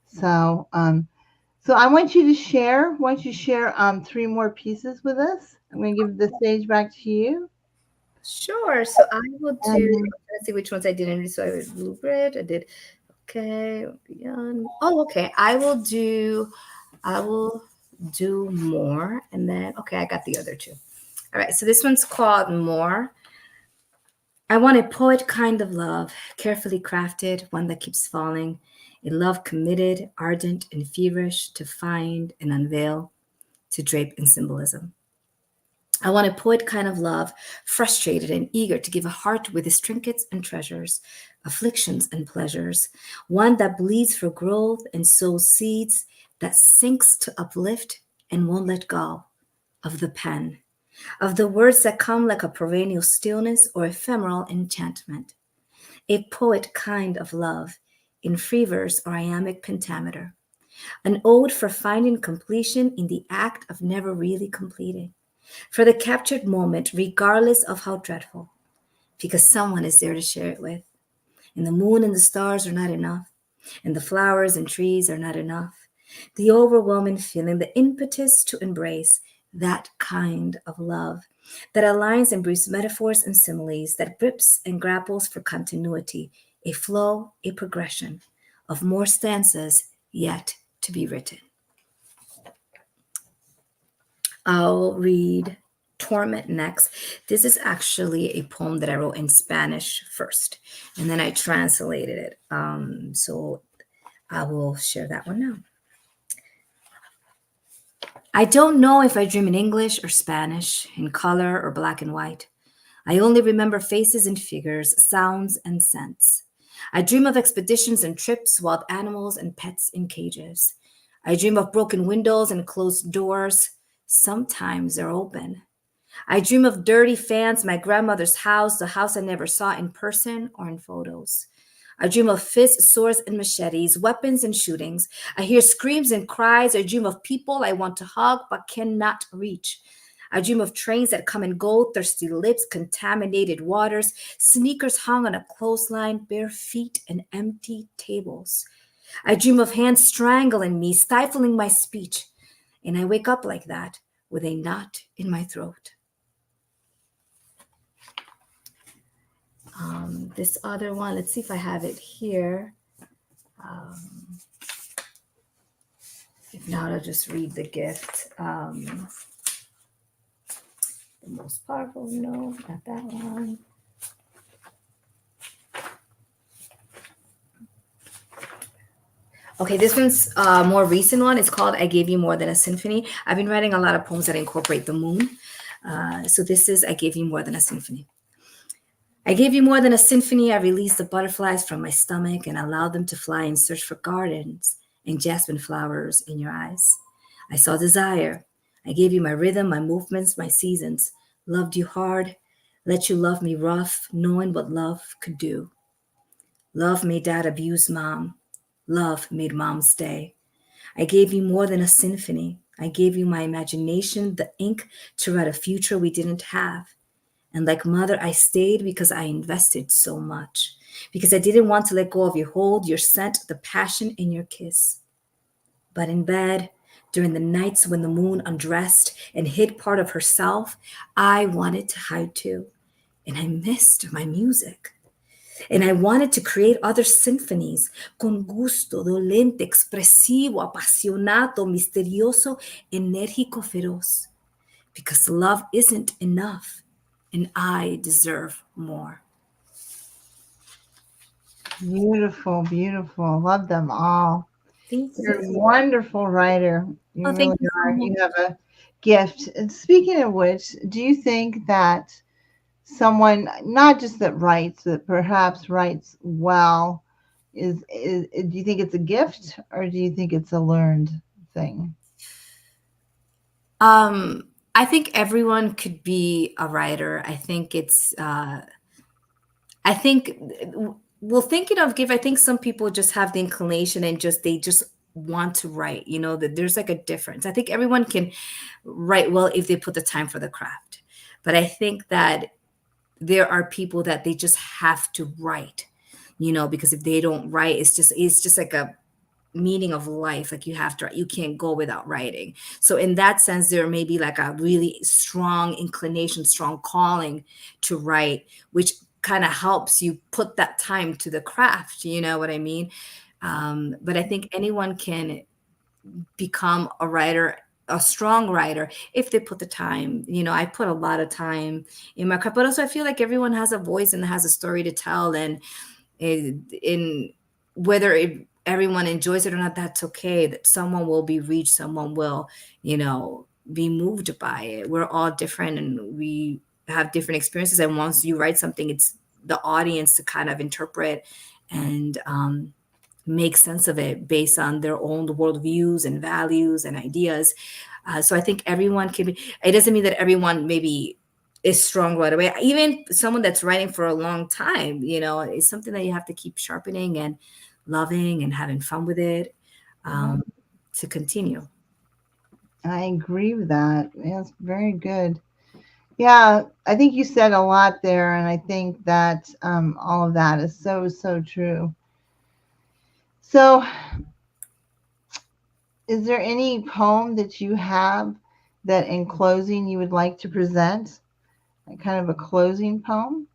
So so I want you to share. Why don't you share three more pieces with us? I'm going to give the stage back to you. Sure. So I will do. And Let's see which ones I didn't read. So I read Blue Grid. I did. Okay. Beyond. Oh, okay. I will do more, and then okay, I got the other two. All right. So this one's called More. I want a poet kind of love, carefully crafted, one that keeps falling. A love committed, ardent, and feverish to find and unveil, to drape in symbolism. I want a poet kind of love, frustrated and eager to give a heart with its trinkets and treasures, afflictions and pleasures, one that bleeds for growth and sows seeds, that sinks to uplift and won't let go of the pen, of the words that come like a perennial stillness or ephemeral enchantment. A poet kind of love, in free verse or iambic pentameter, an ode for finding completion in the act of never really completing, for the captured moment, regardless of how dreadful, because someone is there to share it with. And the moon and the stars are not enough, and the flowers and trees are not enough. The overwhelming feeling, the impetus to embrace that kind of love that aligns and breathes metaphors and similes, that grips and grapples for continuity, a flow, a progression of more stanzas yet to be written. I'll read Torment next. This is actually a poem that I wrote in Spanish first, and then I translated it. So I will share that one now. I don't know if I dream in English or Spanish, in color or black and white. I only remember faces and figures, sounds and scents. I dream of expeditions and trips, wild animals and pets in cages. I dream of broken windows and closed doors. Sometimes they're open. I dream of dirty fans, my grandmother's house, the house I never saw in person or in photos. I dream of fists, swords, and machetes, weapons and shootings. I hear screams and cries. I dream of people I want to hug but cannot reach. I dream of trains that come and go, thirsty lips, contaminated waters, sneakers hung on a clothesline, bare feet, and empty tables. I dream of hands strangling me, stifling my speech, and I wake up like that with a knot in my throat. This other one, let's see if I have it here. If not, I'll just read the gift. The most powerful, no, not that one. Okay, this one's a more recent one. It's called I Gave You More Than a Symphony. I've been writing a lot of poems that incorporate the moon. So this is I Gave You More Than a Symphony. I gave you more than a symphony. I released the butterflies from my stomach and allowed them to fly and search for gardens and jasmine flowers in your eyes. I saw desire. I gave you my rhythm, my movements, my seasons. Loved you hard. Let you love me rough, knowing what love could do. Love made dad abuse mom. Love made mom stay. I gave you more than a symphony. I gave you my imagination, the ink to write a future we didn't have. And like mother, I stayed because I invested so much. Because I didn't want to let go of your hold, your scent, the passion in your kiss. But in bed, during the nights when the moon undressed and hid part of herself, I wanted to hide too. And I missed my music. And I wanted to create other symphonies, con gusto, dolente, expresivo, apasionado, misterioso, enérgico, feroz. Because love isn't enough, and I deserve more. Beautiful, beautiful. Love them all. Thank You're a you. wonderful writer. You Oh, thank really you so are. much. You have a gift. And speaking of which, do you think that someone, not just that writes, that perhaps writes well, do you think it's a gift or do you think it's a learned thing? I think everyone could be a writer. I think I think, well, thinking of give, I think some people just have the inclination and they just want to write, that there's like a difference. I think everyone can write well if they put the time for the craft. But I think that there are people that they just have to write, because if they don't write, it's just like a meaning of life. Like you can't go without writing. So in that sense, there may be like a really strong inclination, strong calling to write, which kind of helps you put that time to the craft. You know what I mean? But I think anyone can become a writer, a strong writer, if they put the time. I put a lot of time in my craft, but also I feel like everyone has a voice and has a story to tell. And in whether everyone enjoys it or not, that's okay. That someone will be reached, someone will, be moved by it. We're all different and we have different experiences. And once you write something, it's the audience to kind of interpret and make sense of it based on their own worldviews and values and ideas. So I think everyone can be. It doesn't mean that everyone maybe is strong right away. Even someone that's writing for a long time, it's something that you have to keep sharpening and loving and having fun with it to continue. I agree with that. Yes, very good. Yeah, I think you said a lot there, and I think that all of that is so, so true. So, is there any poem that you have that in closing you would like to present? Like kind of a closing poem?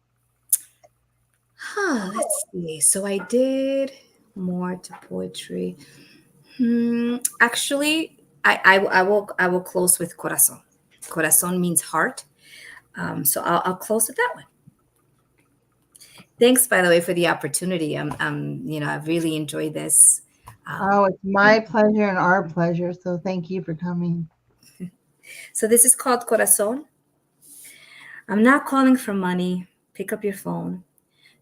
Let's see. So I did more to poetry. Actually, I will close with corazón. Corazón means heart. So I'll close with that one. Thanks, by the way, for the opportunity. I've really enjoyed this. Oh, it's my pleasure and our pleasure. So thank you for coming. So this is called Corazón. I'm not calling for money. Pick up your phone.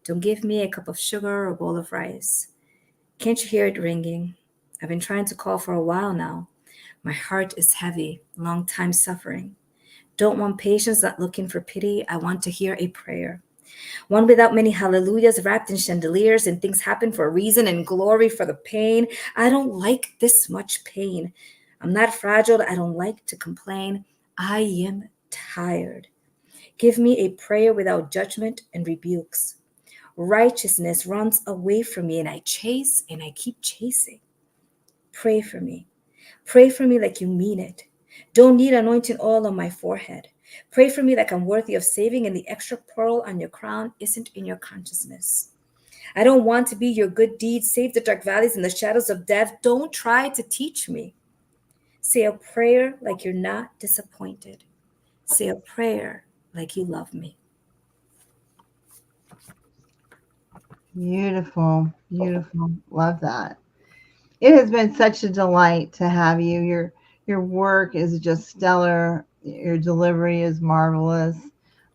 Don't give me a cup of sugar or a bowl of rice. Can't you hear it ringing? I've been trying to call for a while now. My heart is heavy, long time suffering. Don't want patience, not looking for pity. I want to hear a prayer. One without many hallelujahs wrapped in chandeliers, and things happen for a reason and glory for the pain. I don't like this much pain. I'm not fragile. I don't like to complain. I am tired. Give me a prayer without judgment and rebukes. Righteousness runs away from me, and I chase and I keep chasing. Pray for me. Pray for me like you mean it. Don't need anointing oil on my forehead. Pray for me like I'm worthy of saving, and the extra pearl on your crown isn't in your consciousness. I don't want to be your good deeds, save the dark valleys and the shadows of death. Don't try to teach me. Say a prayer like you're not disappointed. Say a prayer like you love me. Beautiful, beautiful. Love that. It has been such a delight to have you. Your work is just stellar. Your delivery is marvelous.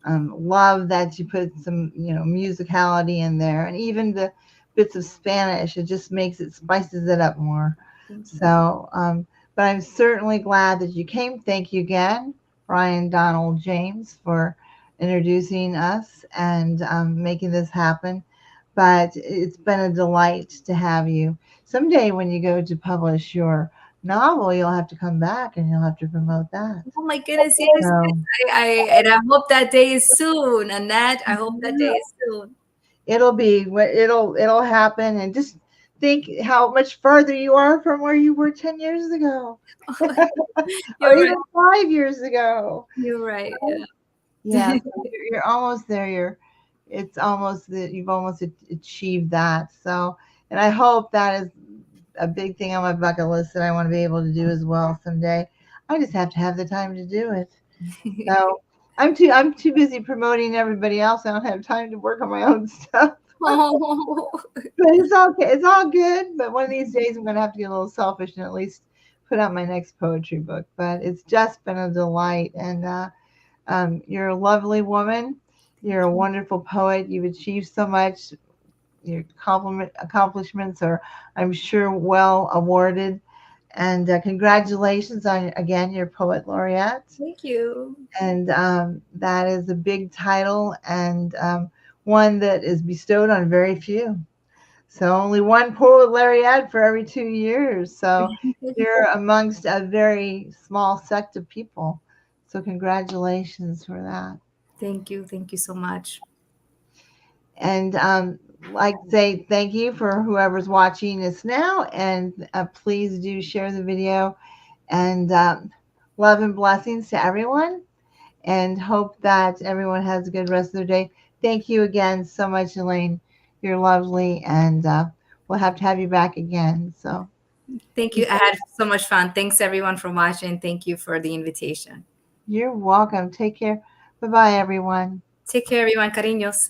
Love that you put some, musicality in there, and even the bits of Spanish. It just makes it spices it up more. Thank you. So, but I'm certainly glad that you came. Thank you again, Brian Donald James, for introducing us and making this happen. But it's been a delight to have you. Someday, when you go to publish your novel, you'll have to come back and you'll have to promote that. Oh my goodness, yes, So, yes. I hope that day is soon, Annette. I hope that day yeah, is soon. it'll happen, and just think how much farther you are from where you were 10 years ago or You're even right. 5 years ago. You're right. Yeah, Yeah. so you're almost there. It's almost that you've almost achieved that. So, and I hope that is a big thing on my bucket list that I want to be able to do as well someday. I just have to have the time to do it. So I'm too busy promoting everybody else. I don't have time to work on my own stuff. Oh, But it's okay. It's all good. But one of these days I'm gonna have to get a little selfish and at least put out my next poetry book. But it's just been a delight, and you're a lovely woman. You're a wonderful poet. You've achieved so much. Your accomplishments are, I'm sure, well awarded. And congratulations on, again, your poet laureate. thank you. And that is a big title, and one that is bestowed on very few. So only one poet laureate for every 2 years. So you're amongst a very small sect of people. So congratulations for that. Thank you. Thank you so much. And like to say thank you for whoever's watching us now, and please do share the video, and love and blessings to everyone, and hope that everyone has a good rest of their day. Thank you again so much, Elaine. You're lovely, and we'll have to have you back again. So Thank you. I had so much fun. Thanks everyone for watching. Thank you for the invitation. you're welcome. Take care. Bye bye, everyone. Take care, everyone. Cariños.